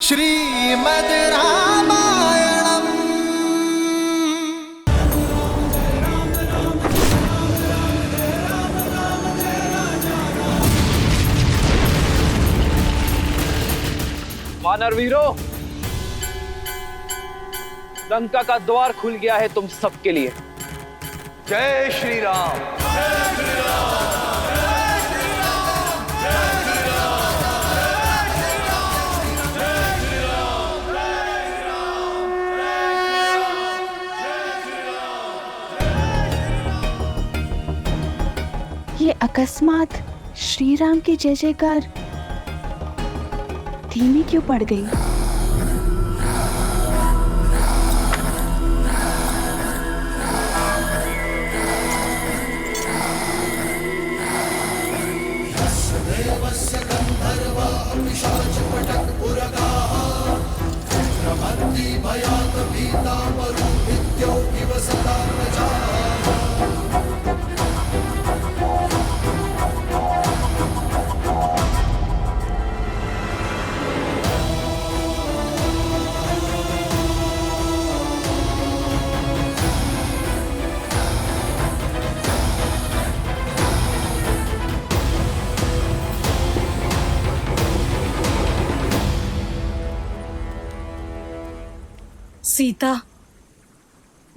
श्रीमद् रामायणम्। वानर वीरों, लंका का द्वार खुल गया है तुम सबके लिए। जय श्री राम। जय श्री राम। ये अकस्मात श्री राम की जय जयकार धीमी क्यों पड़ गई? सीता,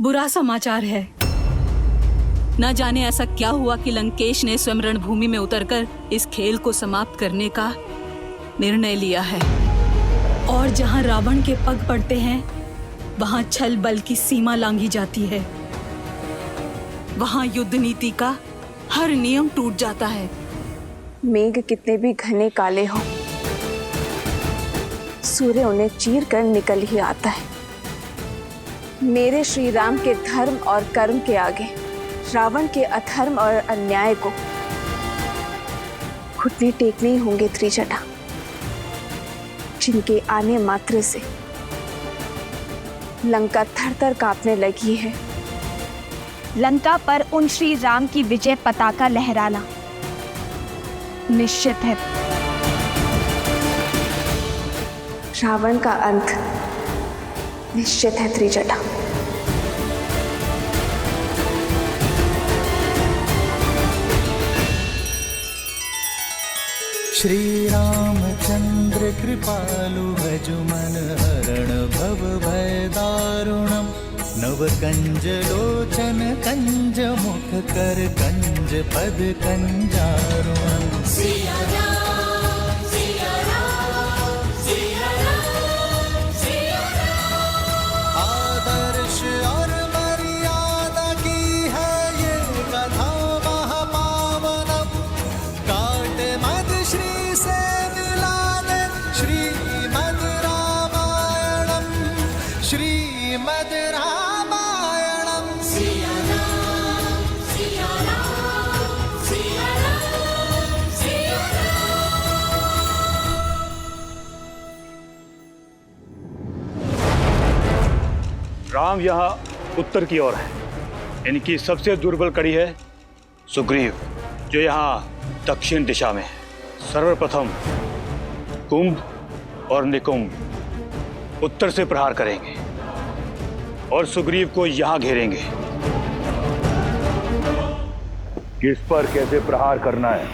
बुरा समाचार है। न जाने ऐसा क्या हुआ कि लंकेश ने स्वयं रणभूमि में उतरकर इस खेल को समाप्त करने का निर्णय लिया है। और जहां रावण के पग पड़ते हैं, वहां छल बल की सीमा लांघी जाती है। वहां युद्ध नीति का हर नियम टूट जाता है। मेघ कितने भी घने काले हों, सूर्य उन्हें चीर कर निकल ही आता है। मेरे श्री राम के धर्म और कर्म के आगे रावण के अधर्म और अन्याय को घुटने टेकने ही होंगे त्रिजटा, जिनके आने मात्र से लंका थर-थर कांपने लगी है। लंका पर उन श्री राम की विजय पताका लहराना निश्चित है। रावण का अंत निश्चित है त्रिजटा। श्री रामचंद्र कृपालु भजु मन हरण भव भय दारुणम। नव कंज लोचन कंज मुख कर कंज पद कंजारुणम। श्रीमद् रामायणम्। राम यहाँ उत्तर की ओर है। इनकी सबसे दुर्बल कड़ी है सुग्रीव, जो यहाँ दक्षिण दिशा में है। सर्वप्रथम कुंभ और निकुंभ उत्तर से प्रहार करेंगे और सुग्रीव को यहाँ घेरेंगे। किस पर कैसे प्रहार करना है,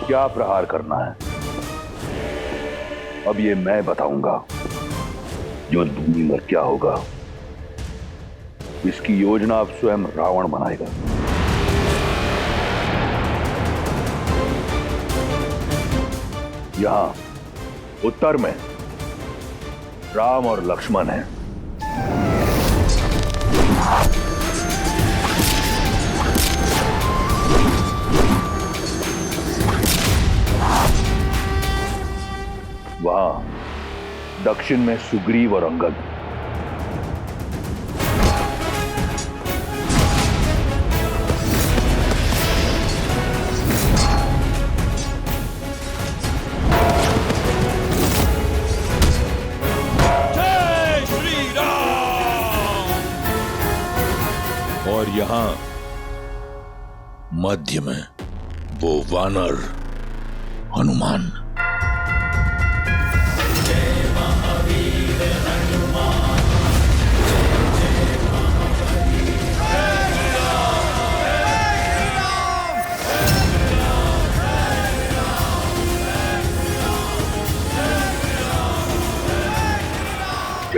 क्या प्रहार करना है, अब ये मैं बताऊंगा। युद्ध भूमि में क्या होगा, इसकी योजना अब स्वयं रावण बनाएगा। यहां उत्तर में राम और लक्ष्मण हैं। वहां दक्षिण में सुग्रीव और अंगद। जय श्री राम। और यहां मध्य में वो वानर हनुमान।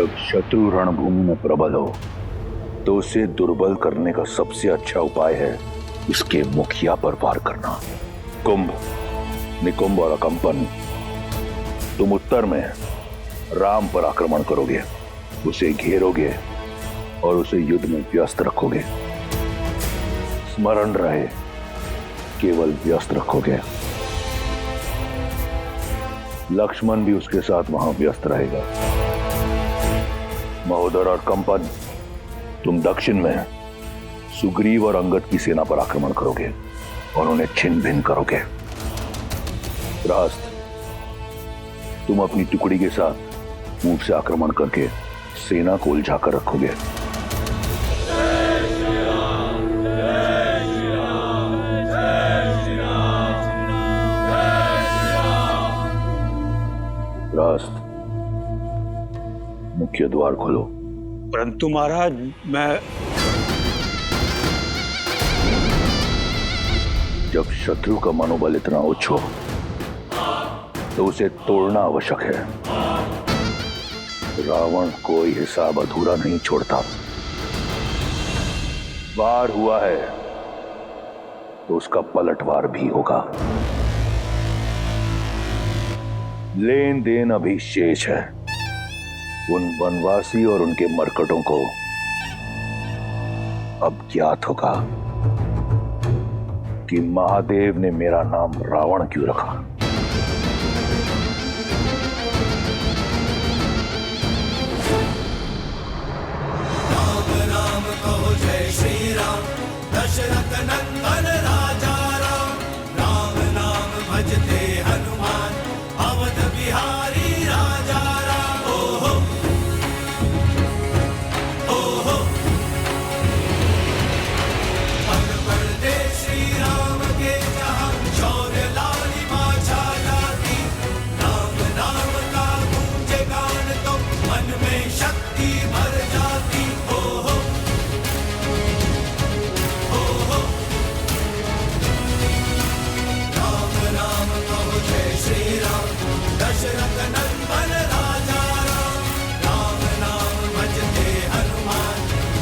जब शत्रु रणभूमि में प्रबल हो तो उसे दुर्बल करने का सबसे अच्छा उपाय है उसके मुखिया पर वार करना। कुंभ, निकुंभ और अकंपन, तुम उत्तर में राम पर आक्रमण करोगे, उसे घेरोगे और उसे युद्ध में व्यस्त रखोगे। स्मरण रहे, केवल व्यस्त रखोगे। लक्ष्मण भी उसके साथ वहां व्यस्त रहेगा। महोदर और कंपन, तुम दक्षिण में सुग्रीव और अंगद की सेना पर आक्रमण करोगे और उन्हें छिन्न भिन्न करोगे। रास्त, तुम अपनी टुकड़ी के साथ पूर्व से आक्रमण करके सेना को उलझाकर रखोगे। रास्त, मुख्य द्वार खोलो। परंतु महाराज, मैं जब शत्रु का मनोबल इतना उच्च हो तो उसे तोड़ना आवश्यक है। रावण कोई हिसाब अधूरा नहीं छोड़ता। वार हुआ है तो उसका पलटवार भी होगा। लेन देन अभी शेष है। उन वनवासी और उनके मरकटों को अब ज्ञात होगा कि महादेव ने मेरा नाम रावण क्यों रखा। राम कहो जय श्री राम, दशरथ नंदन राजा राम। राम नाम भजते हनुमान, अवध बिहारी राजा राम। ओहो ओहो, पग पड़ते श्री राम के जहाँ, शौर्य लालिमा छा जाती। राम नाम का गूंजे गान तो मन में शक्ति भर जाती। ओहो ओहो, राम राम कहो जय श्री राम, दशरथ नंदन राजा राम। राम नाम भजते हनुमान,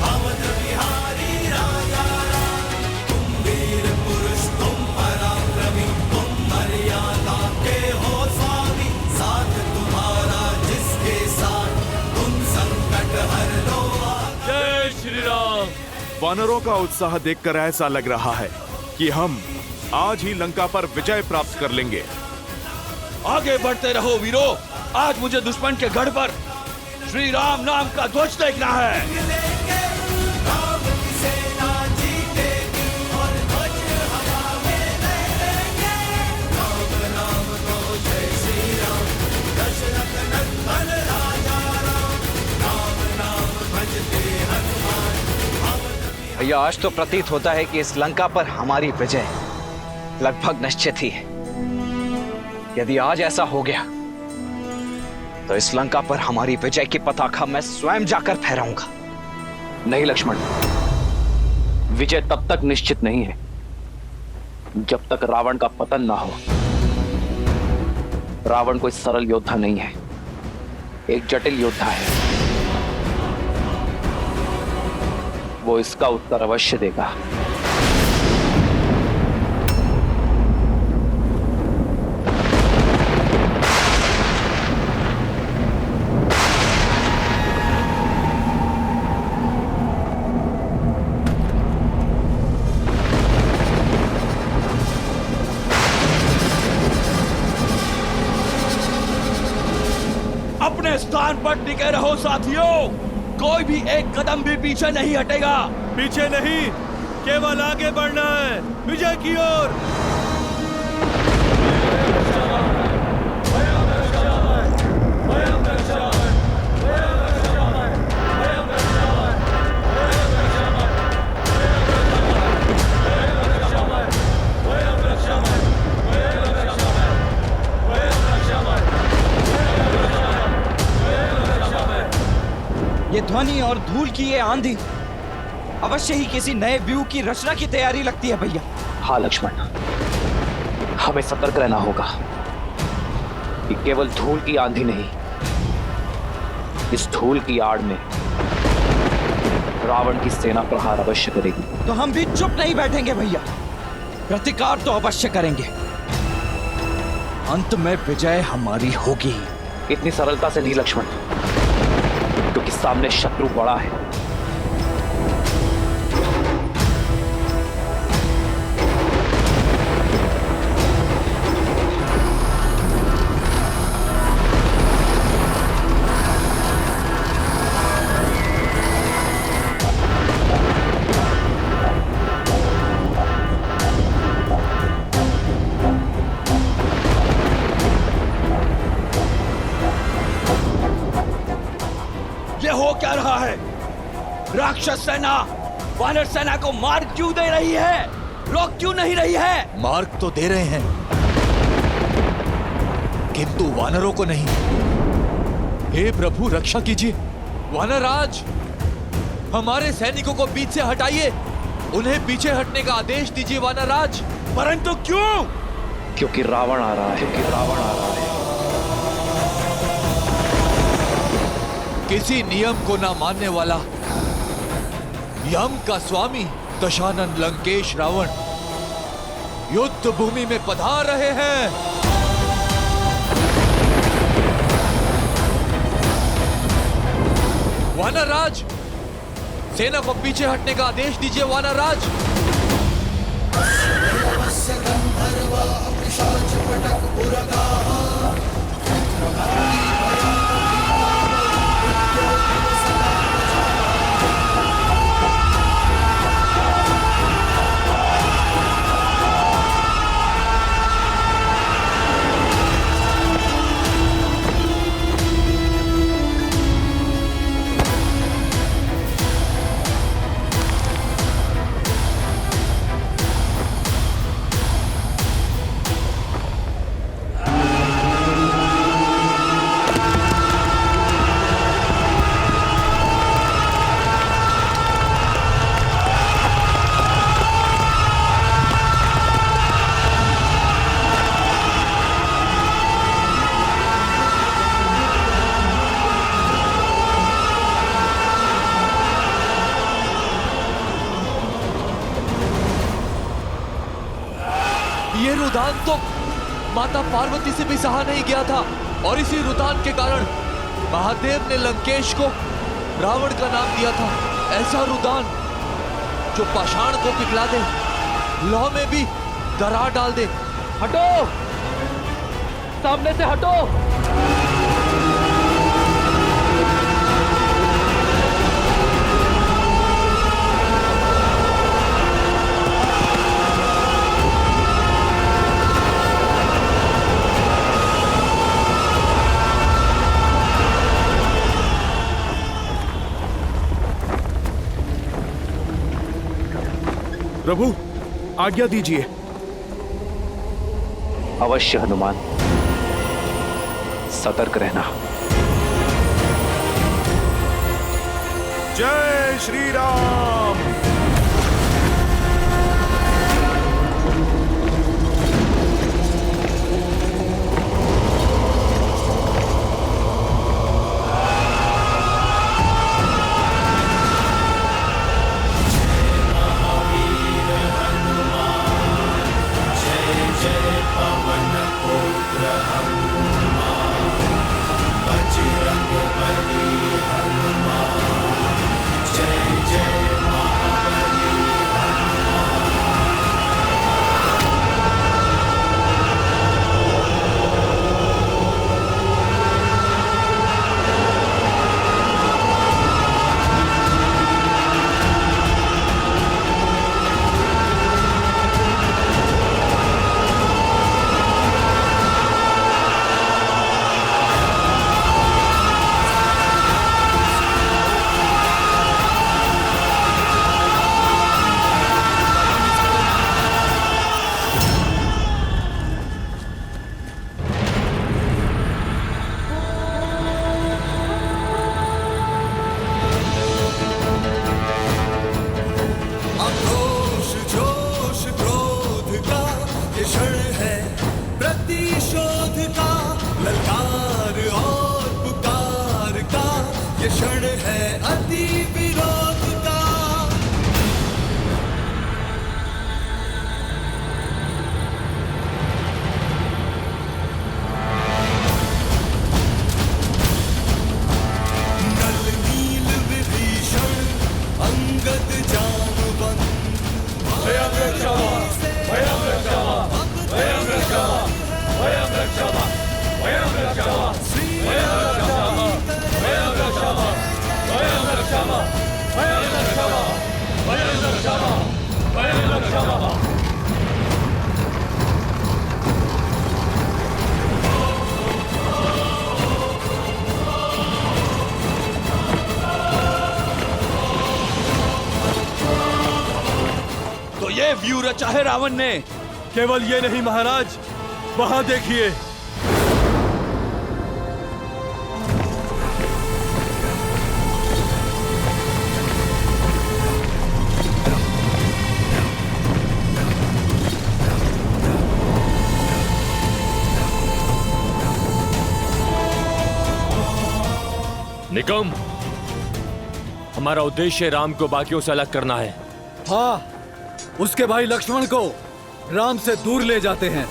अवध बिहारी राजा राम। तुम वीर पुरुष, तुम पराक्रमी, तुम मर्यादा के हो स्वामी। साथ तुम्हारा जिसके साथ, तुम संकट हर लो। जय श्री राम। वानरों का उत्साह देखकर ऐसा लग रहा है कि हम आज ही लंका पर विजय प्राप्त कर लेंगे। आगे बढ़ते रहो वीरों, आज मुझे दुश्मन के गढ़ पर श्री राम नाम का ध्वज देखना है। राम की सेना जीतेगी और ध्वज हवा में लहरेंगे। राम नाम कहो जय श्री राम, दशरथ नंदन राजा राम। राम नाम भजते हनुमान, भैया, आज तो प्रतीत होता है कि इस लंका पर हमारी विजय लगभग निश्चित ही है। यदि आज ऐसा हो गया तो इस लंका पर हमारी विजय की पताका मैं स्वयं जाकर फहराऊंगा। नहीं लक्ष्मण, विजय तब तक निश्चित नहीं है जब तक रावण का पतन ना हो। रावण कोई सरल योद्धा नहीं है, एक जटिल योद्धा है। वो इसका उत्तर अवश्य देगा। अपने स्थान पर टिके रहो साथियों, कोई भी एक कदम भी पीछे नहीं हटेगा। पीछे नहीं, केवल आगे बढ़ना है, विजय की ओर। ये ध्वनि और धूल की ये आंधी अवश्य ही किसी नए व्यूह की रचना की तैयारी लगती है भैया। हाँ लक्ष्मण, हमें सतर्क रहना होगा कि केवल धूल की आंधी नहीं, इस धूल की आड़ में रावण की सेना प्रहार अवश्य करेगी। तो हम भी चुप नहीं बैठेंगे भैया, प्रतिकार तो अवश्य करेंगे। अंत में विजय हमारी होगी। इतनी सरलता से नहीं लक्ष्मण, क्योंकि सामने शत्रु बड़ा है। ये हो क्या रहा है? राक्षस सेना वानर सेना को मार क्यों दे रही है? रोक क्यों नहीं रही है? मार्ग तो दे रहे हैं, किंतु वानरों को नहीं। हे प्रभु रक्षा कीजिए। वानरराज, हमारे सैनिकों को बीच से हटाइए, उन्हें पीछे हटने का आदेश दीजिए वानरराज। परंतु क्यों? क्योंकि रावण आ रहा है, किसी नियम को ना मानने वाला यम का स्वामी दशानन लंकेश रावण युद्ध भूमि में पधार रहे हैं। वानरराज, सेना को पीछे हटने का आदेश दीजिए वानरराज। ये रुदान तो माता पार्वती से भी सहा नहीं गया था, और इसी रुदान के कारण महादेव ने लंकेश को रावण का नाम दिया था। ऐसा रुदान जो पाषाण को पिघला दे, लौह में भी दरार डाल दे। हटो, सामने से हटो। प्रभु आज्ञा दीजिए। अवश्य हनुमान, सतर्क रहना। जय श्री राम। बजरंग बली हनुमान, जय जय महावीर व्यूह रचा है रावण ने। केवल ये नहीं महाराज, वहां देखिए। निकम, हमारा उद्देश्य राम को बाकियों से अलग करना है। हाँ, उसके भाई लक्ष्मण को राम से दूर ले जाते हैं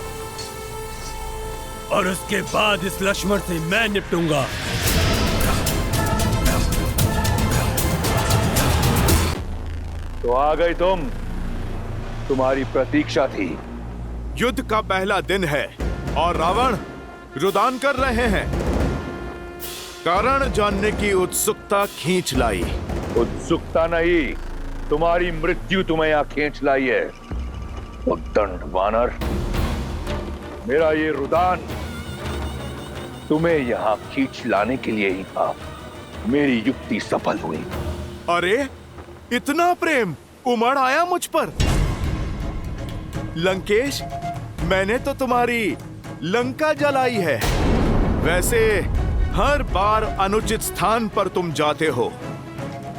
और उसके बाद इस लक्ष्मण से मैं निपटूंगा। तो आ गई तुम, तुम्हारी प्रतीक्षा थी। युद्ध का पहला दिन है और रावण रुदान कर रहे हैं। कारण जानने की उत्सुकता खींच लाई। उत्सुकता नहीं, तुम्हारी मृत्यु तुम्हें यहां खींच लाई है। उद्दंड वानर, मेरा ये रुदान तुम्हें यहां खींच लाने के लिए ही था। मेरी युक्ति सफल हुई। अरे, इतना प्रेम उमड़ आया मुझ पर। लंकेश, मैंने तो तुम्हारी लंका जलाई है। वैसे हर बार अनुचित स्थान पर तुम जाते हो।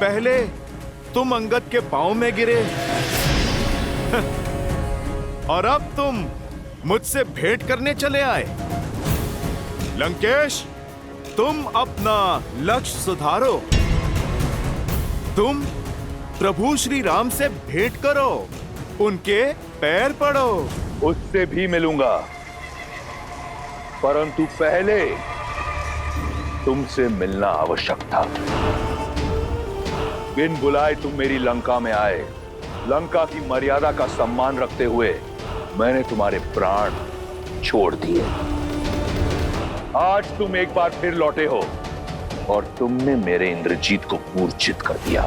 पहले तुम अंगद के पांव में गिरे और अब तुम मुझसे भेंट करने चले आए। लंकेश, तुम अपना लक्ष्य सुधारो। तुम प्रभु श्री राम से भेंट करो, उनके पैर पड़ो। उससे भी मिलूंगा, परंतु पहले तुमसे मिलना आवश्यक था। बिन बुलाए तुम मेरी लंका में आए। लंका की मर्यादा का सम्मान रखते हुए मैंने तुम्हारे प्राण छोड़ दिए। आज तुम एक बार फिर लौटे हो और तुमने मेरे इंद्रजीत को मूर्छित कर दिया।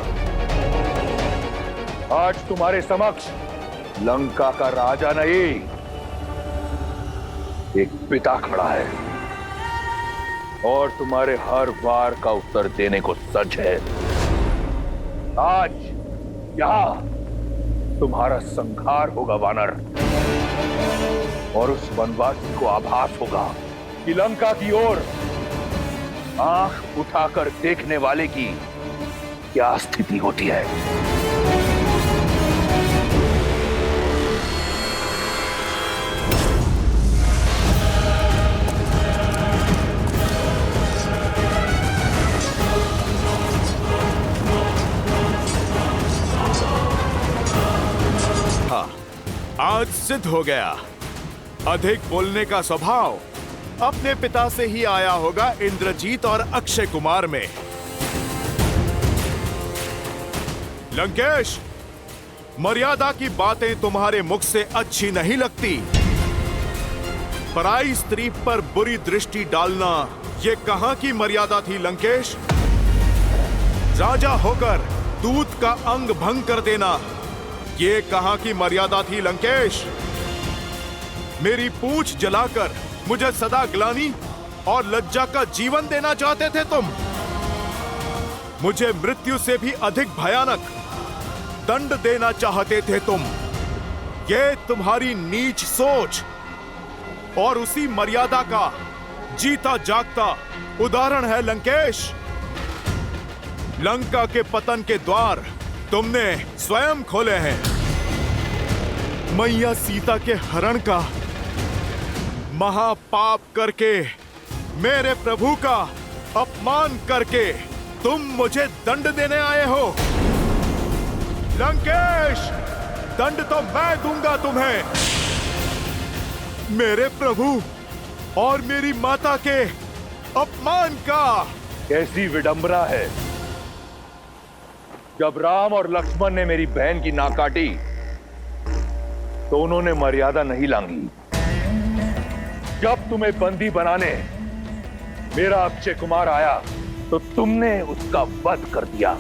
आज तुम्हारे समक्ष लंका का राजा नहीं, एक पिता खड़ा है और तुम्हारे हर वार का उत्तर देने को सच है। आज यहां तुम्हारा संहार होगा वानर, और उस वनवासी को आभास होगा कि लंका की ओर आंख उठाकर देखने वाले की क्या स्थिति होती है। आज सिद्ध हो गया, अधिक बोलने का स्वभाव अपने पिता से ही आया होगा इंद्रजीत और अक्षय कुमार में। लंकेश, मर्यादा की बातें तुम्हारे मुख से अच्छी नहीं लगती। पराई स्त्री पर बुरी दृष्टि डालना ये कहां की मर्यादा थी लंकेश? राजा होकर दूत का अंग भंग कर देना ये कहां की मर्यादा थी लंकेश? मेरी पूंछ जलाकर मुझे सदा ग्लानि और लज्जा का जीवन देना चाहते थे तुम। मुझे मृत्यु से भी अधिक भयानक दंड देना चाहते थे तुम। ये तुम्हारी नीच सोच और उसी मर्यादा का जीता जागता उदाहरण है लंकेश। लंका के पतन के द्वार तुमने स्वयं खोले हैं। मैया सीता के हरण का महापाप करके, मेरे प्रभु का अपमान करके तुम मुझे दंड देने आए हो। लंकेश, दंड तो मैं दूंगा तुम्हें। मेरे प्रभु और मेरी माता के अपमान का। कैसी विडंबना है, जब राम और लक्ष्मण ने मेरी बहन की नाक काटी तो उन्होंने मर्यादा नहीं लांगी। जब तुम्हें बंदी बनाने मेरा अक्षय कुमार आया तो तुमने उसका वध कर दिया।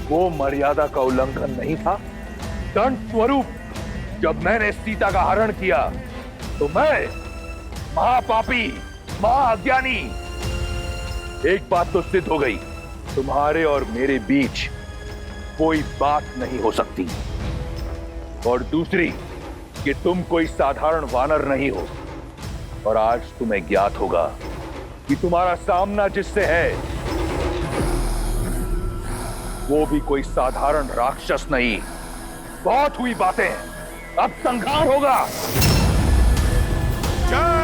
वो मर्यादा का उल्लंघन नहीं था? दंड स्वरूप जब मैंने सीता का हरण किया तो मैं महापापी, महाअज्ञानी। एक बात तो सिद्ध हो गई, तुम्हारे और मेरे बीच कोई बात नहीं हो सकती। और दूसरी कि तुम कोई साधारण वानर नहीं हो। और आज तुम्हें ज्ञात होगा कि तुम्हारा सामना जिससे है वो भी कोई साधारण राक्षस नहीं। बहुत हुई बातें, अब संहार होगा। जय